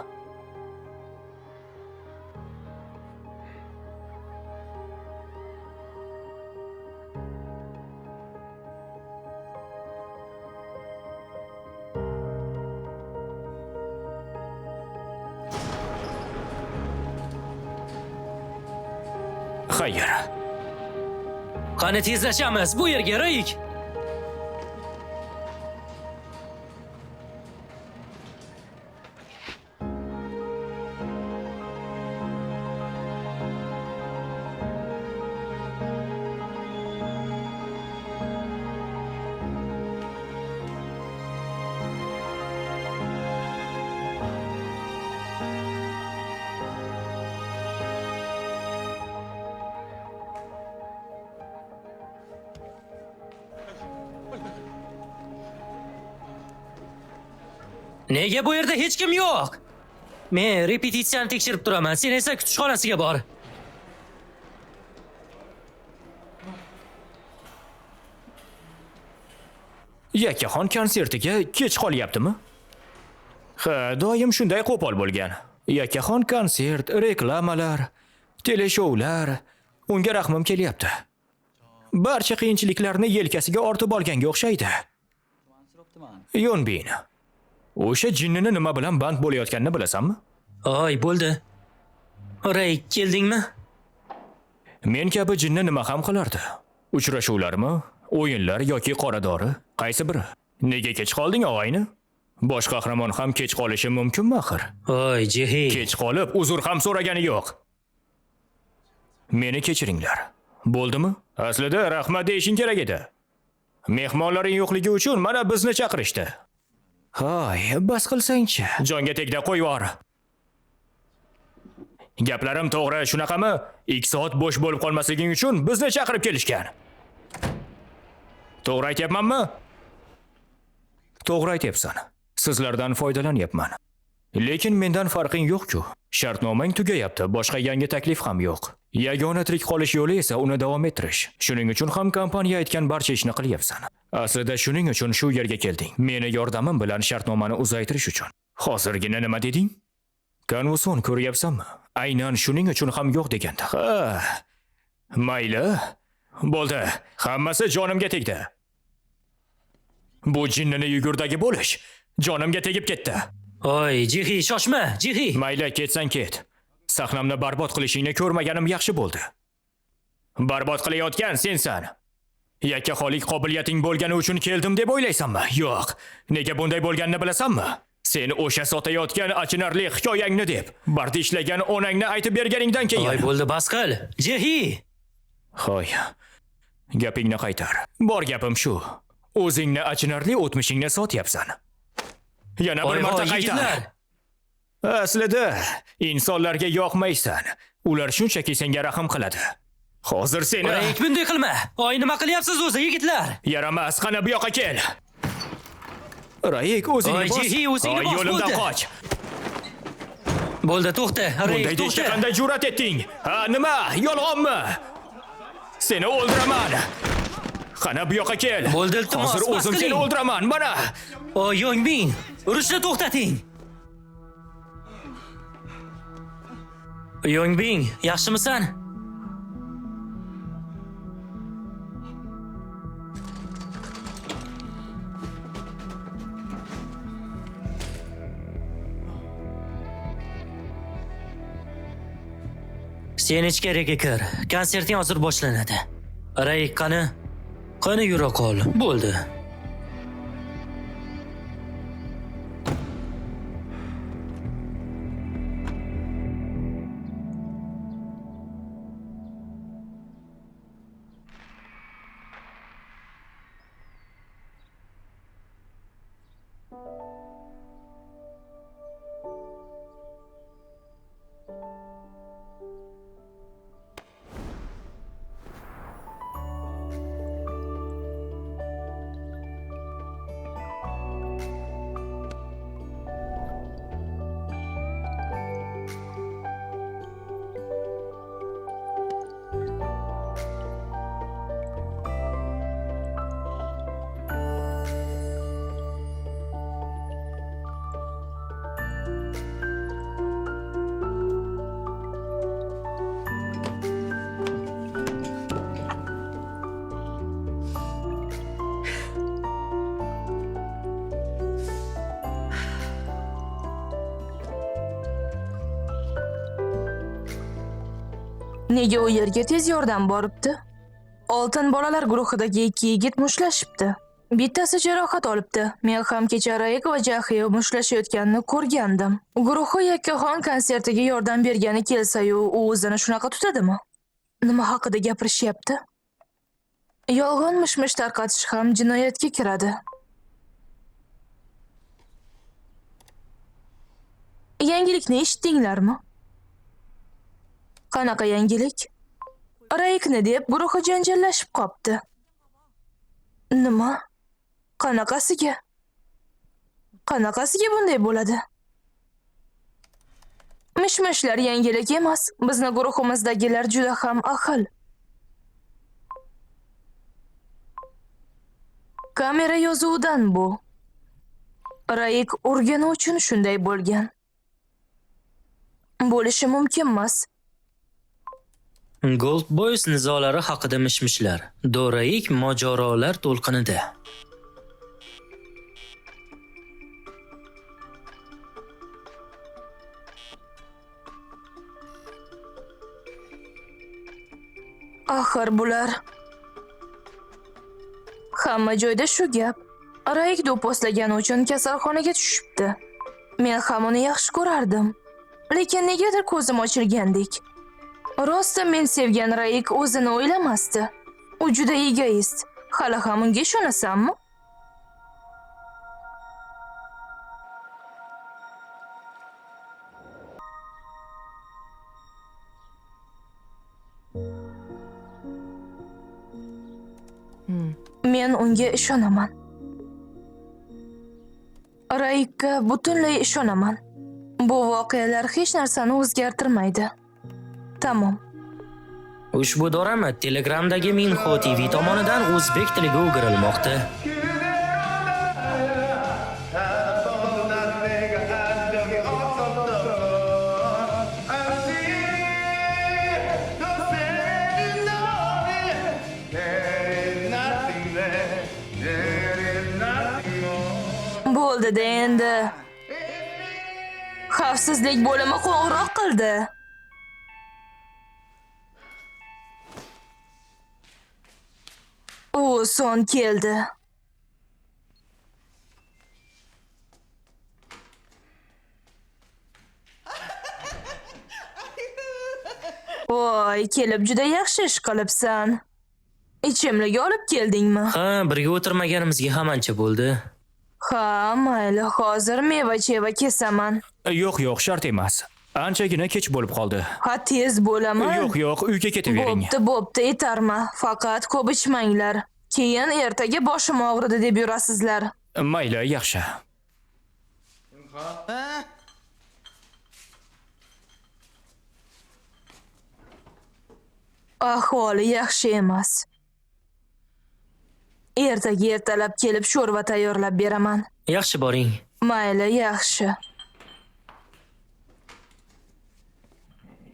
Xayr. Qani tezlashamiz bu yerga, Raik. Nega bu yerda hech kim yo'q? Men repetitsiyani tekshirib turaman. Sen esa kutishxonasiga bor. Yakkaxon konsertiga kech qolyaptimi? Ha, doim shunday qo'pol bo'lgan. Yakkaxon konsert, reklamalar, teleshoular, unga rahmim kelyapti. Barcha qiyinchiliklarni yelkasiga ortib olganga o'xshaydi. Yonbin. O'sha jinnini nima bilan band bo'layotganini bilasanmi? Oy, bo'ldi. Raik, keldingmi? Men kabi jinni nima ham qilardi? Uchrashuvlarmi, o'yinlar yoki qoradori? Qaysi biri? Nega kech qolding, og'ayni? Bosh qahramon ham kech qolishi mumkinmi axir? Oy, Jehi. Kech qolib, uzr ham so'ragani yo'q. Meni kechiringlar. Bo'ldimi? Aslida rahmat deyishing kerak edi. Mehmonlaring yo'qligi uchun mana bizni chaqirishdi. Hoy, bas qilsang-chi. Jonga tegda qo'yvor. Gaplarim to'g'ri, shunaqami? 2 soat bo'sh bo'lib qolmasliging uchun bizni chaqirib kelishgan. To'g'ri aytyapmanmi? To'g'ri aytyapsan. Sizlardan foydalanyapman. Lekin mendan farqing yo'q-ku. Shartnomang tugayapti, boshqa yangi taklif ham yo'q. Yagona tirik qolish yo'li esa uni davom ettirish. Shuning uchun ham kompaniya aytgan barcha ishni qilyapsan. Aslida shuning uchun shu yerga kelding. Meni yordamim bilan shartnomani uzaytirish uchun. Hozirgina nima deding? Konvuson ko'ryapsanmi? Aynan shuning uchun ham yo'q deganda. Ha. Mayli. Bo'ldi. Hammasi jonimga tegdi. Bu jinnini yugurdagi bo'lish jonimga tegib ketdi. Oy, Jihi, shoshma, Jihi. Mayli, ketsan ket. Sahnamni barbod qilishingni ko'rmaganim yaxshi bo'ldi. Barbod qilayotgan sensan. Yakkaholik qobiliyating bo'lgani uchun keldim deb o'ylaysanmi? Yo'q. Nega bunday bo'lganini bilasanmi? Sen o'sha sotayotgan achinarli hikoyangni deb, barda ishlagan onangni aytib berganingdan keyin. Oy, bo'ldi, bas qil. Jihi. Hoy. Gapingni qaytar. Bor gapim shu. O'zingni achinarli o'tmishingni sotyapsan. Yana bir marta qaytar. Aslida insonlarga yoqmaysan. Ular shunchaki senga rahm qiladi. Hozir seni Oy, bunday qilma. Oy, nima qilyapsiz o'zi, yigitlar? Yaramas, qani bu yoqqa kel. Raik, o'zingni Oy, bos. Jihi, o'zingni bos, Yo'limdan bo'ldi. qoch. Bo'ldi, to'xta. Bunday deyishga qanday jur'at etding? Ha, nima? Yolg'onmi? Seni o'ldiraman. Qani bu yoqqa kel. Bo'ldi, iltimos, Hozir bas o'zim seni qiling. o'ldiraman. Mana. Oy, Yongbin, urushni to'xtating. Yongbin, yaxshimisan? Sen ichkariga kir. Konserting hozir boshlanadi. Raik qani? Qani yura qol. Bo'ldi. Nega u yerga tez yordam boribdi? Oltin bolalar guruhidagi ikki yigit mushtlashibdi. Bittasi jarohat olibdi. Men ham kecha Raik va Jahi mushtlashayotganini ko'rgandim. Guruhi Yakkaxon konsertiga yordam bergani kelsa-yu, u o'zini shunaqa tutadimi? Nima haqida gapirishyapti? Yolg'on mish-mish tarqatish ham jinoyatga kiradi. Yangilikni eshitdinglarmi? Qanaqa yangilik? Raikni deb guruhi janjallashib qopti. Nima? Qanaqasiga? Qanaqasiga bunday bo'ladi? Mish-mishlar yangilik emas. Bizni guruhimizdagilar juda ham ahil. Kamera yozuvidan bu. Raik urgani uchun shunday bo'lgan. Bo'lishi mumkin emas. Gold Boys nizolari haqida mish-mishlar. Doraik mojarolar to'lqinida. Axir bular hamma joyda shu gap. Raik do'pposlagani uchun kasalxonaga tushibdi. Men ham uni yaxshi ko'rardim. Lekin negadir ko'zim ochilgandek. Rosta men sevgan Raik o'zini o'ylamasdi. U juda egoist. Hali ham unga ishonasanmi? Men unga ishonaman. Raikka butunlay ishonaman. Bu voqealar hech narsani o'zgartirmaydi. Tamom. Ushbu dorama Telegramdagi Minho TV tomonidan o'zbek tiliga o'girilmoqda. Bo'ldi-da endi. Xavfsizlik bo'limi qo'ng'iroq qildi. U son keldi. Voy, kelib juda yaxshi ish qilibsan. Ichimlik olib keldingmi? Ha, birga o'tirmaganimizga ham ancha bo'ldi. Ha, mayli, hozir meva-cheva kesaman. Yo'q, shart emas. Anchagina kech bo'lib qoldi. Ha, tez bo'laman. Yo'q, uyga ketavering. Bo'pti, yetarma. Faqat ko'p ichmanglar. Keyin ertaga boshim og'ridi deb yurasizlar. Mayli, yaxshi. Ahvoli yaxshi emas. Ertaga ertalab kelib sho'rva tayyorlab beraman. Yaxshi boring. Mayli, yaxshi.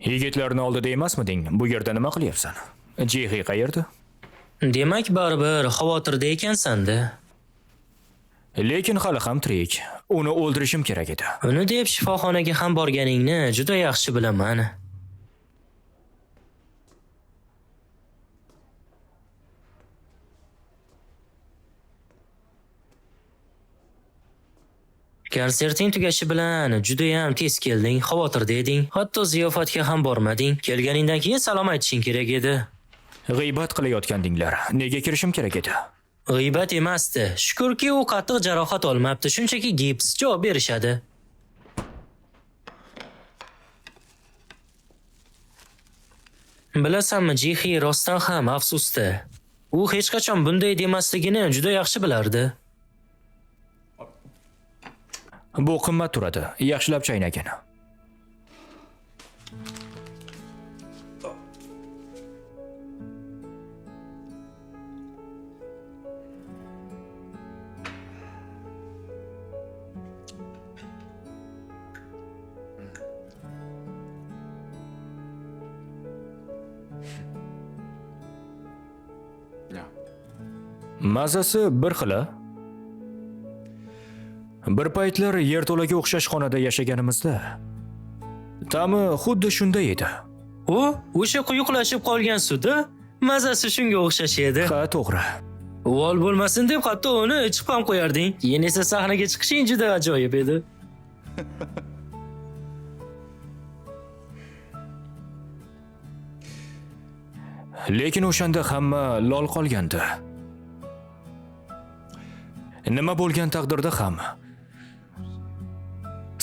Yigitlarni oldida emasmiding? Bu yerda nima qilyapsan? Jehi qayerda? Demak, baribir xavotirda ekansan-da. Lekin hali ham tirik. Uni o'ldirishim kerak edi. Uni deb shifoxonaga ham borganingni juda yaxshi bilaman. Konserting tugashi bilan juda ham tez kelding, xavotirda eding. Hatto ziyofatga ham bormading. Kelganingdan keyin salom aytishing kerak edi. G'iybat qilayotgandinglar. Nega kirishim kerak edi? G'iybat emasdi. Shukrki, u qattiq jarohat olmabdi, shunchaki gips javob berishadi. Bilasanmi, Jehi rostdan ham afsusda. U hech qachon bunday demasligini juda yaxshi bilardi. Bu qimmat turadi. Yaxshilab chaynagin. Mazasi bir xila. Bir paytlar yerto'laga o'xshash xonada yashaganimizda ta'mi xuddi shunday edi. U o'sha quyuqlashib qolgan suvda mazasi shunga o'xshash edi. Ha, to'g'ri. Uvol bo'lmasin deb hatto uni ichib ham qo'yarding. Keyin esa sahnaga chiqishing juda ajoyib edi. Lekin o'shanda hamma lol qolgandi. Nima bo'lgan taqdirda ham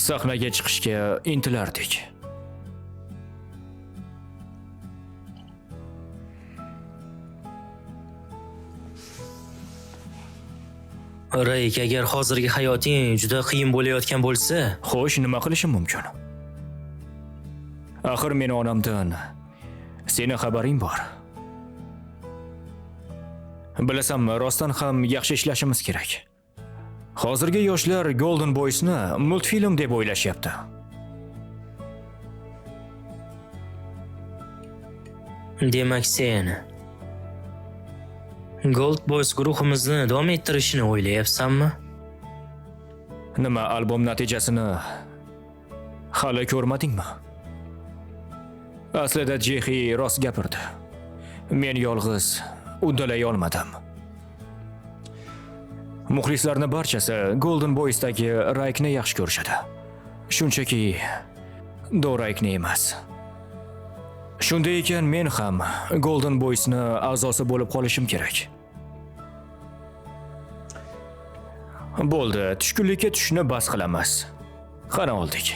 sahnaga chiqishga intilardik. Rayk, agar hozirgi hayoting juda qiyin bo'layotgan bo'lsa, Xo'sh, nima qilishim mumkin? Axir meni onamdan seni xabaring bor. Bilasanmi, rostdan ham yaxshi ishlashimiz kerak. Hozirgi yoshlar Golden Boys'ni multfilm deb o'ylashyapti. demak sen Gold Boys guruhimizni davom ettirishni o'ylayapsanmi? Nima, albom natijasini hali ko'rmadingmi? Aslida Jehi rost gapirdi. Men yolg'iz uddalay olmadim. Muxlislarning barchasi Golden Boys'dagi Raykni yaxshi ko'rishadi. Shunchaki Doraykni emas. Shunday ekan, men ham Golden Boys'ni a'zosi bo'lib qolishim kerak. Bo'ldi, tushkunlikka tushni bas qilamiz. Qani oldik.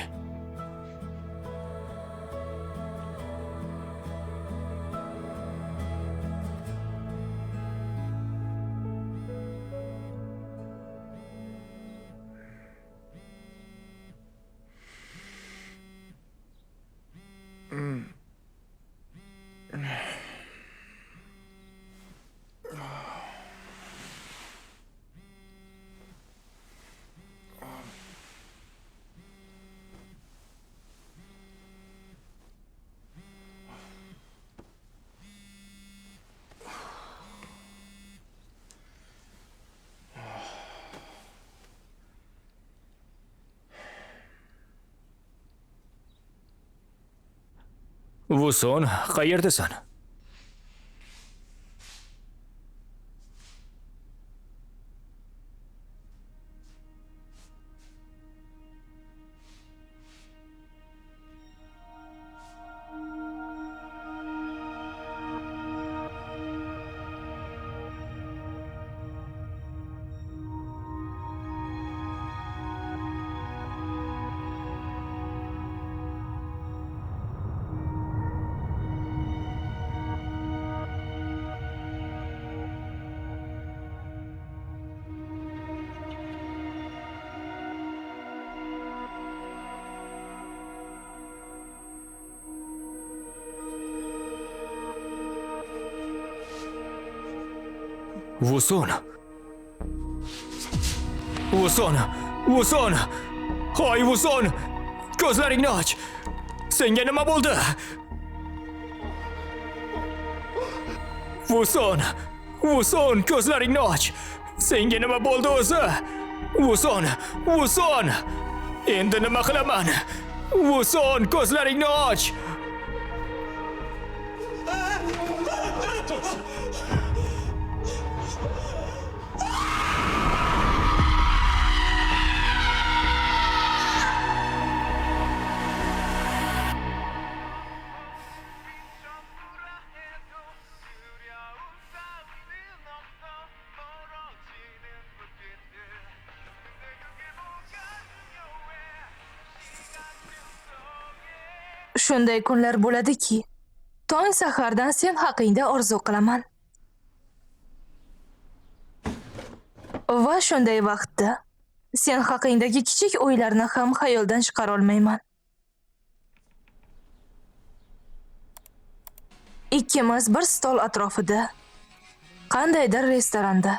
Vuson, qayerdasan? Vuson. Vuson. Vuson. Hoy Vuson. Ko'zlaringni och. Senga nima bo'ldi? Vuson. Vuson, ko'zlaringni och. Senga nima bo'ldi o'zi? Vuson. Vuson. Endi nima qilaman? Vuson, ko'zlaringni och. Shunday kunlar bo'ladiki, tong sahardan sen haqingda orzu qilaman. Va shunday vaqtda sen haqingdagi kichik o'ylarni ham xayoldan chiqara olmayman. Ikkimiz bir stol atrofida, qandaydir restoranda.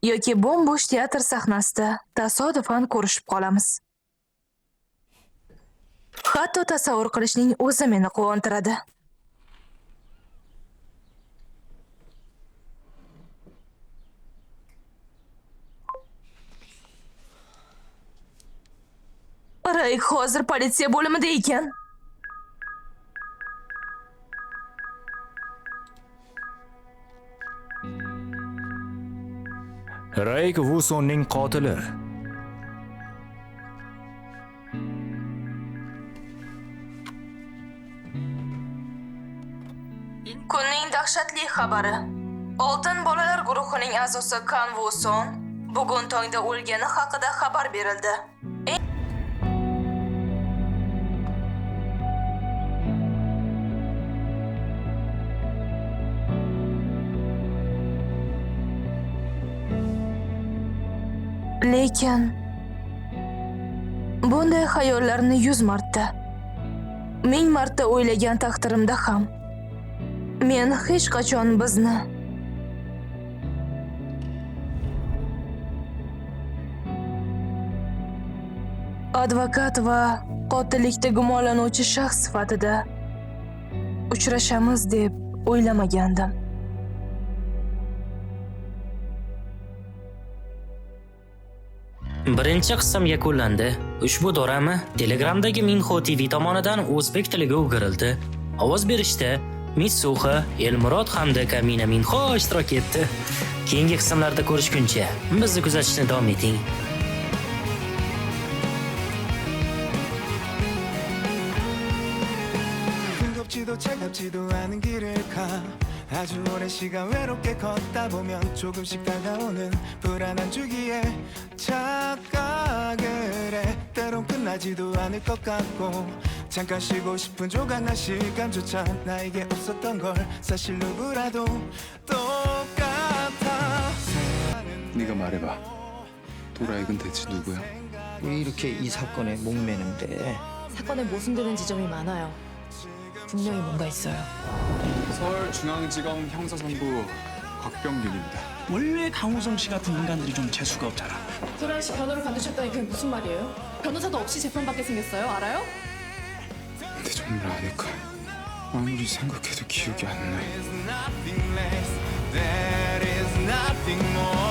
Yoki bo'sh teatr sahnasida tasodifan ko'rishib qolamiz. Hatto tasavvur qilishning o'zi meni quvontiradi. Rayk hozir politsiya bo'limida ekan. Rayk Vusonning qotili. Kunning dahshatli xabari. Oltin bolalar guruhining a'zosi Kan Vuson bugun tongda o'lgani haqida xabar berildi. Lekin bunday xayollarni 100 marta, 1000 marta o'ylagan taqdirimda ham men hech qachon bizni advokat va qotillikda gumonlanuvchi shaxs sifatida uchrashamiz deb o'ylamagandim. Birinchi qism yakunlandi. Ushbu dorama Telegramdagi Minho TV tomonidan o'zbek tiliga o'girildi. Ovoz berishda Mitsuha, Elmurod hamda Kamina Minho ishtirok etdi. Keyingi qismlarda ko'rishguncha bizni kuzatishni davom eting. 뜨겁지도 차갑지도 않은 길을 가 아주 오랜 시간 외롭게 걷다 보면 조금씩 다가오는 불안한 주기에 착각을 해 때론 끝나지도 않을 것 같고 잠깐 쉬고 싶은 조각난 시간조차 나에게 없었던 걸 사실 누구라도 똑같아 네가 말해봐. 도라익은 대체 누구야? 왜 이렇게 이 사건에 목매는데? 사건에 모순되는 지점이 많아요. 분명히 뭔가 있어요. 서울중앙지검 형사선부 곽병균입니다. 원래 강호성 씨 같은 인간들이 좀 재수가 없잖아. 도란 씨 변호를 관두셨다니 그게 무슨 말이에요? 변호사도 없이 재판받게 생겼어요. 알아요? 근데 정말 아닐까? 아무리 생각해도 기억이 안 나. There is nothing more